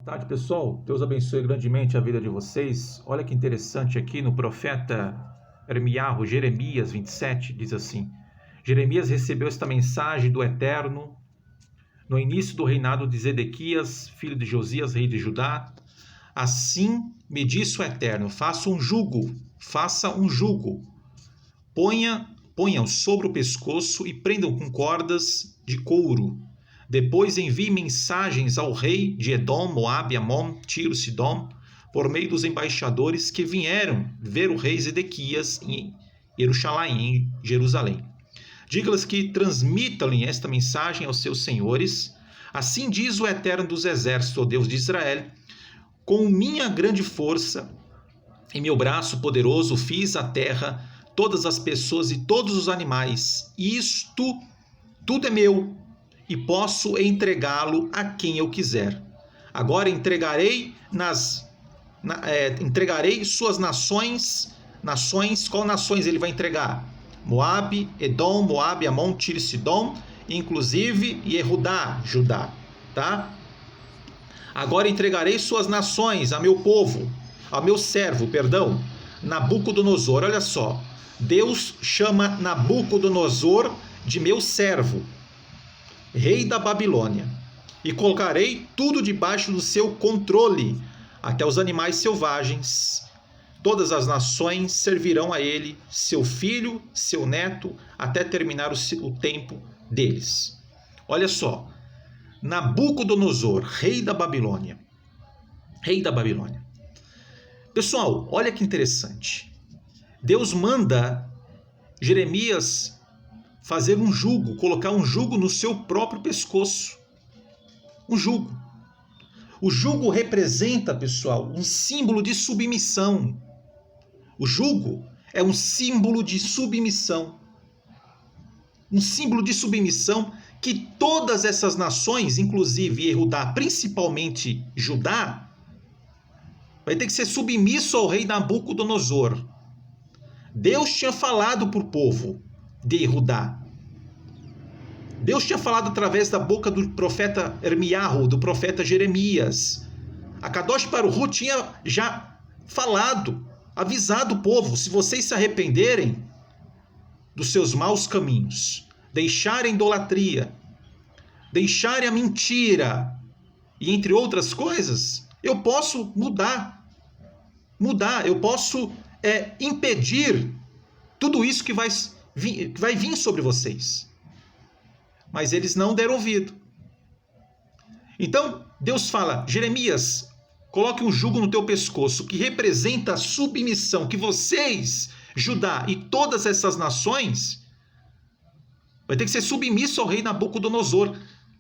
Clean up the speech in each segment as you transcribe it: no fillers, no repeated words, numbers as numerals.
Boa tarde, pessoal. Deus abençoe grandemente a vida de vocês. Olha que interessante aqui no profeta Jeremias 27, diz assim: Jeremias recebeu esta mensagem do Eterno no início do reinado de Zedequias, filho de Josias, rei de Judá. Assim me disse o Eterno: faça um jugo, ponham sobre o pescoço e prendam com cordas de couro. Depois envie mensagens ao rei de Edom, Moabe, Amon, Tiro, Sidom, por meio dos embaixadores que vieram ver o rei Zedequias em Jerusalém. Diga-lhes que transmitam-lhe esta mensagem aos seus senhores. Assim diz o Eterno dos Exércitos, o Deus de Israel: com minha grande força e meu braço poderoso fiz a terra, todas as pessoas e todos os animais. Isto tudo é meu, e posso entregá-lo a quem eu quiser. Agora entregarei suas nações. Qual nações ele vai entregar? Moabe, Edom, Moabe, Amon, Tiro e Sidom, inclusive Yehudá, Judá, tá? Agora entregarei suas nações a meu povo, ao meu servo, Nabucodonosor. Olha só, Deus chama Nabucodonosor de meu servo, rei da Babilônia, e colocarei tudo debaixo do seu controle, até os animais selvagens. Todas as nações servirão a ele, seu filho, seu neto, até terminar o tempo deles. Olha só, Nabucodonosor, rei da Babilônia. Pessoal, olha que interessante. Deus manda Jeremias fazer um jugo, colocar um jugo no seu próprio pescoço. Um jugo. O jugo representa, pessoal, um símbolo de submissão. O jugo é um símbolo de submissão. Um símbolo de submissão que todas essas nações, inclusive Yehudá, principalmente Judá, vai ter que ser submisso ao rei Nabucodonosor. Deus tinha falado para o povo de Yehudá. Deus tinha falado através da boca do profeta Ermiarro, do profeta Jeremias. A Kadosh Baruch tinha já falado, avisado o povo: se vocês se arrependerem dos seus maus caminhos, deixarem a idolatria, deixarem a mentira, e entre outras coisas, eu posso mudar, eu posso impedir tudo isso que vai vir sobre vocês. Mas eles não deram ouvido. Então Deus fala: Jeremias, coloque um jugo no teu pescoço, que representa a submissão, que vocês, Judá e todas essas nações, vai ter que ser submisso ao rei Nabucodonosor.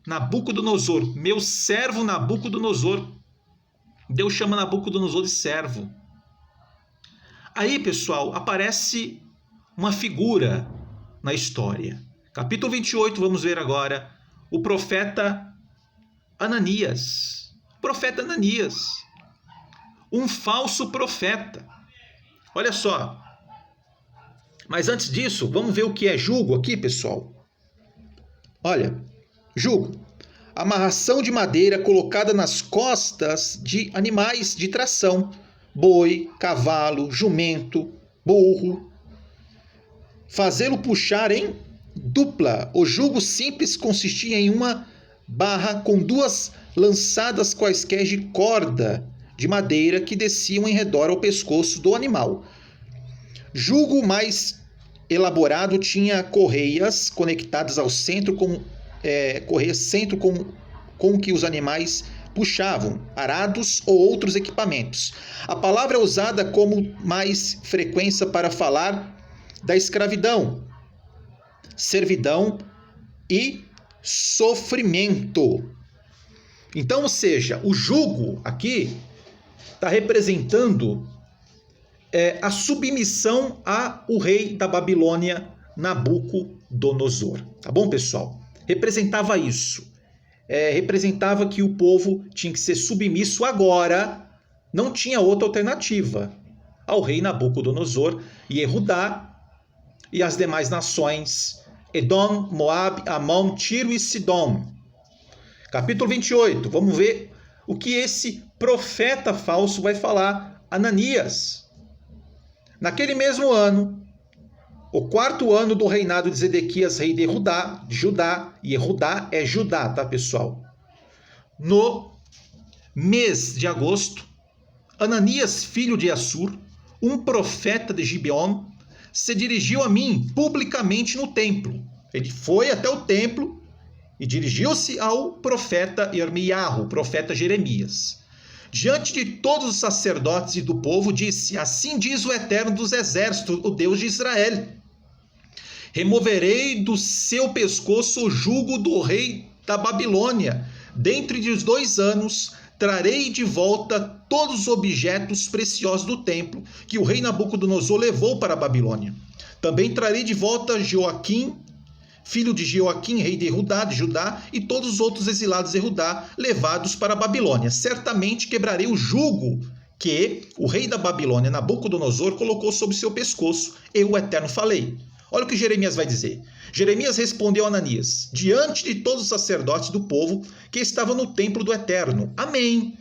Nabucodonosor, meu servo Nabucodonosor. Deus chama Nabucodonosor de servo. Aí, pessoal, aparece uma figura na história. Capítulo 28, vamos ver agora o profeta Ananias. Um falso profeta. Olha só. Mas antes disso, vamos ver o que é jugo aqui, pessoal. Olha, jugo: amarração de madeira colocada nas costas de animais de tração: boi, cavalo, jumento, burro. Fazê-lo puxar em dupla. O jugo simples consistia em uma barra com duas lançadas quaisquer de corda de madeira que desciam em redor ao pescoço do animal. Jugo mais elaborado tinha correias conectadas ao centro com que os animais puxavam, arados ou outros equipamentos. A palavra é usada como mais frequência para falar da escravidão, servidão e sofrimento. Então, ou seja, o jugo aqui está representando a submissão ao rei da Babilônia, Nabucodonosor. Tá bom, pessoal? Representava isso. Representava que o povo tinha que ser submisso agora, não tinha outra alternativa, ao rei Nabucodonosor, Yehudá e as demais nações: Edom, Moabe, Amon, Tiro e Sidom. Capítulo 28, vamos ver o que esse profeta falso vai falar. Ananias, naquele mesmo ano, o 4º ano do reinado de Zedequias, rei de Judá, e Judá é Judá, tá, pessoal? No mês de agosto, Ananias, filho de Assur, um profeta de Gibeon, se dirigiu a mim publicamente no templo. Ele foi até o templo e dirigiu-se ao profeta Irmiarro, profeta Jeremias. Diante de todos os sacerdotes e do povo, disse: assim diz o Eterno dos Exércitos, o Deus de Israel: removerei do seu pescoço o jugo do rei da Babilônia. Dentro de 2 anos, trarei de volta todos os objetos preciosos do templo que o rei Nabucodonosor levou para a Babilônia. Também trarei de volta Joaquim, filho de Joaquim, rei de Judá, e todos os outros exilados de Judá, levados para a Babilônia. Certamente quebrarei o jugo que o rei da Babilônia, Nabucodonosor, colocou sobre seu pescoço. Eu, o Eterno, falei. Olha o que Jeremias vai dizer. Jeremias respondeu a Ananias, diante de todos os sacerdotes do povo que estavam no templo do Eterno: amém.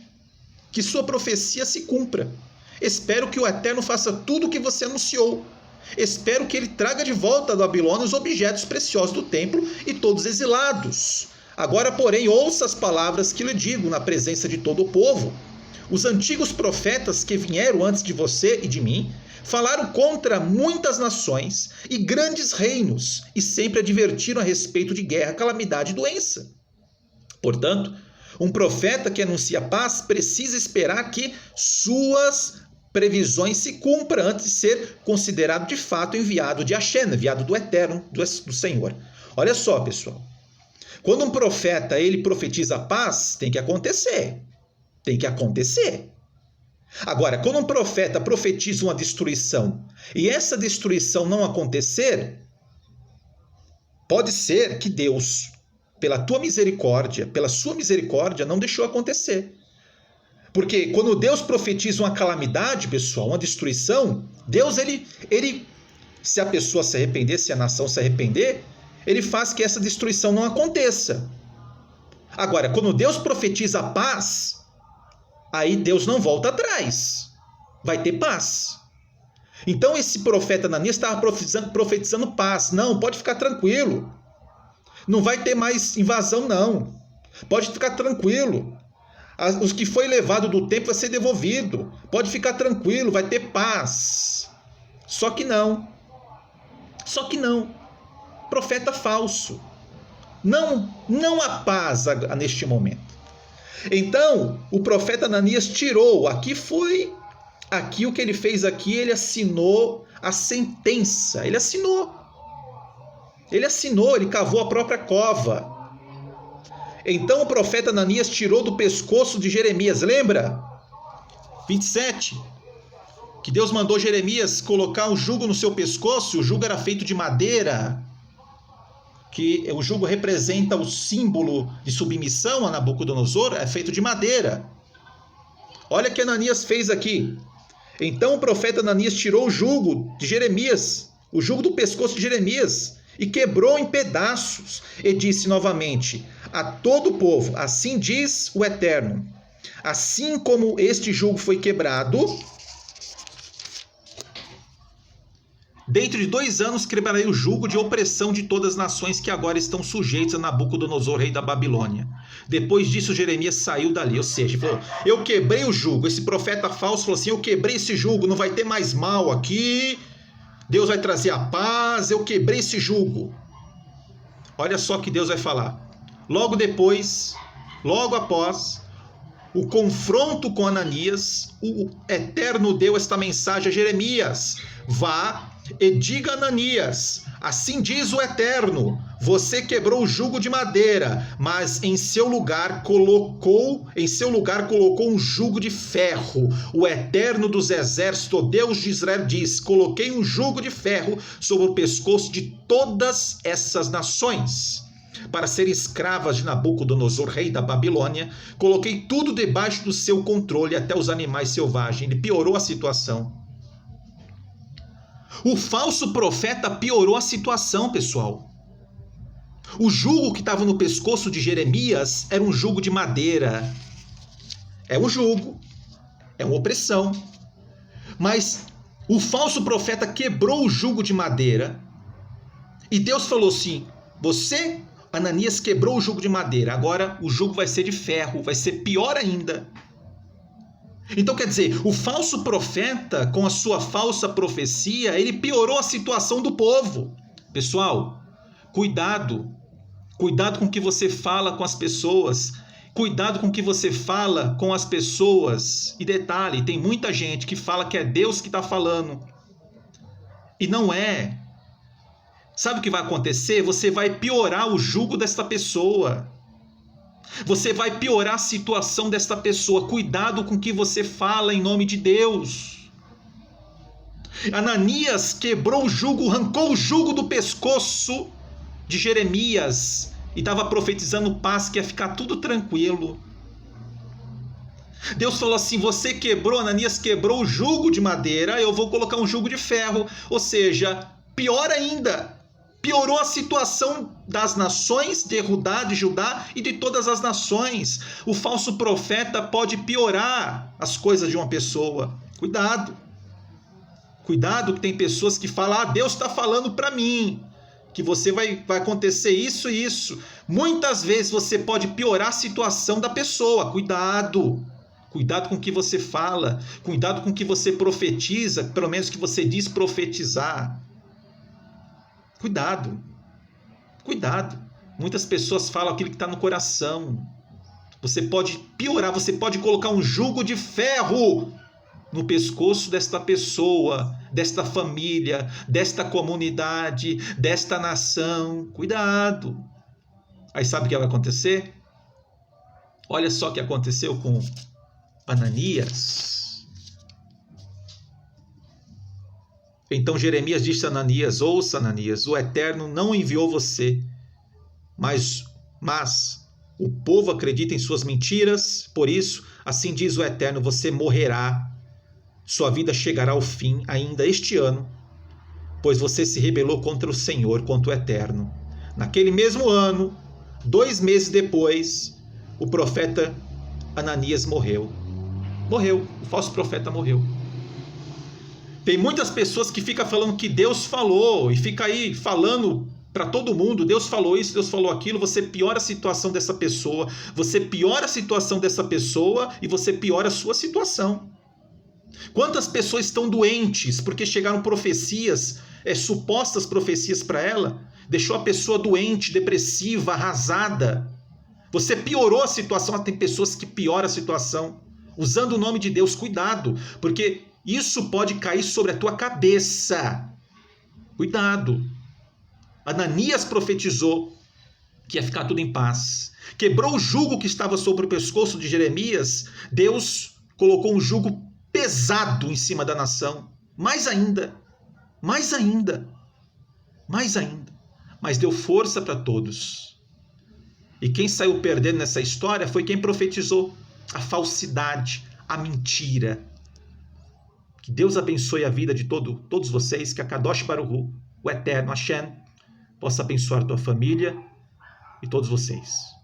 Que sua profecia se cumpra. Espero que o Eterno faça tudo o que você anunciou. Espero que ele traga de volta da Babilônia os objetos preciosos do templo e todos exilados. Agora, porém, ouça as palavras que lhe digo na presença de todo o povo. Os antigos profetas que vieram antes de você e de mim falaram contra muitas nações e grandes reinos e sempre advertiram a respeito de guerra, calamidade e doença. Portanto, um profeta que anuncia paz precisa esperar que suas previsões se cumpram antes de ser considerado de fato enviado de Hashem, enviado do Eterno, do Senhor. Olha só, pessoal. Quando um profeta ele profetiza paz, tem que acontecer. Tem que acontecer. Agora, quando um profeta profetiza uma destruição e essa destruição não acontecer, pode ser que Deus, pela sua misericórdia, não deixou acontecer. Porque quando Deus profetiza uma calamidade, pessoal, uma destruição, Deus, ele se a pessoa se arrepender, se a nação se arrepender, ele faz que essa destruição não aconteça. Agora, quando Deus profetiza paz, aí Deus não volta atrás. Vai ter paz. Então esse profeta Ananias estava profetizando paz. Não, pode ficar tranquilo. Não vai ter mais invasão, não. Pode ficar tranquilo. Os que foi levado do templo vai ser devolvido. Pode ficar tranquilo, vai ter paz. Só que não. Profeta falso. Não há paz neste momento. Então, o profeta Ananias tirou, aqui o que ele fez aqui, ele assinou a sentença, ele cavou a própria cova. Então o profeta Ananias tirou do pescoço de Jeremias, lembra? 27, que Deus mandou Jeremias colocar um jugo no seu pescoço, o jugo era feito de madeira, que o jugo representa o símbolo de submissão a Nabucodonosor, é feito de madeira. Olha o que Ananias fez aqui. Então o profeta Ananias tirou o jugo de Jeremias, o jugo do pescoço de Jeremias, e quebrou em pedaços, e disse novamente a todo o povo: assim diz o Eterno, assim como este jugo foi quebrado, dentro de 2 anos quebrarei o jugo de opressão de todas as nações que agora estão sujeitas a Nabucodonosor, rei da Babilônia. Depois disso, Jeremias saiu dali. Ou seja, falou: eu quebrei o jugo. Esse profeta falso falou assim: eu quebrei esse jugo, não vai ter mais mal aqui, Deus vai trazer a paz, eu quebrei esse jugo. Olha só que Deus vai falar. Logo depois, logo após o confronto com Ananias, o Eterno deu esta mensagem a Jeremias: vá e diga a Ananias, assim diz o Eterno, você quebrou o jugo de madeira, mas em seu lugar colocou um jugo de ferro. O Eterno dos Exércitos, o Deus de Israel, diz: coloquei um jugo de ferro sobre o pescoço de todas essas nações, para serem escravas de Nabucodonosor, rei da Babilônia. Coloquei tudo debaixo do seu controle, até os animais selvagens. Ele piorou a situação. O falso profeta piorou a situação, pessoal. O jugo que estava no pescoço de Jeremias era um jugo de madeira. É um jugo, é uma opressão. Mas o falso profeta quebrou o jugo de madeira e Deus falou assim: você, Ananias, quebrou o jugo de madeira, agora o jugo vai ser de ferro, vai ser pior ainda. Então quer dizer, o falso profeta, com a sua falsa profecia, ele piorou a situação do povo. Pessoal, cuidado com o que você fala com as pessoas, cuidado com o que você fala com as pessoas. E detalhe, tem muita gente que fala que é Deus que está falando, e não é. Sabe o que vai acontecer? Você vai piorar o jugo desta pessoa. Você vai piorar a situação desta pessoa. Cuidado com o que você fala em nome de Deus. Ananias quebrou o jugo, arrancou o jugo do pescoço de Jeremias e estava profetizando paz, que ia ficar tudo tranquilo. Deus falou assim: você quebrou, Ananias quebrou o jugo de madeira, eu vou colocar um jugo de ferro. Ou seja, pior ainda. Piorou a situação das nações, de Judá e de todas as nações. O falso profeta pode piorar as coisas de uma pessoa. Cuidado. Cuidado, que tem pessoas que falam: ah, Deus está falando para mim que você vai acontecer isso e isso. Muitas vezes você pode piorar a situação da pessoa. Cuidado. Cuidado com o que você fala. Cuidado com o que você profetiza, pelo menos que você diz profetizar. Cuidado, cuidado. Muitas pessoas falam aquilo que está no coração. Você pode piorar, você pode colocar um jugo de ferro no pescoço desta pessoa, desta família, desta comunidade, desta nação. Cuidado. Aí sabe o que vai acontecer? Olha só o que aconteceu com Ananias. Então Jeremias disse a Ananias: ouça, Ananias, o Eterno não enviou você, mas o povo acredita em suas mentiras, por isso, assim diz o Eterno, você morrerá, sua vida chegará ao fim ainda este ano, pois você se rebelou contra o Senhor, contra o Eterno. Naquele mesmo ano, 2 meses depois, o profeta Ananias morreu. Morreu, o falso profeta morreu. Tem muitas pessoas que ficam falando que Deus falou e fica aí falando para todo mundo: Deus falou isso, Deus falou aquilo. Você piora a situação dessa pessoa, você piora a situação dessa pessoa e você piora a sua situação. Quantas pessoas estão doentes porque chegaram profecias, supostas profecias para ela, deixou a pessoa doente, depressiva, arrasada. Você piorou a situação. Tem pessoas que pioram a situação usando o nome de Deus. Cuidado, porque isso pode cair sobre a tua cabeça. Cuidado. Ananias profetizou que ia ficar tudo em paz. Quebrou o jugo que estava sobre o pescoço de Jeremias. Deus colocou um jugo pesado em cima da nação. Mais ainda. Mais ainda. Mais ainda. Mas deu força para todos. E quem saiu perdendo nessa história foi quem profetizou a falsidade, a mentira. Que Deus abençoe a vida de todos vocês, que a Kadosh Baruch Hu, o Eterno Hashem, possa abençoar tua família e todos vocês.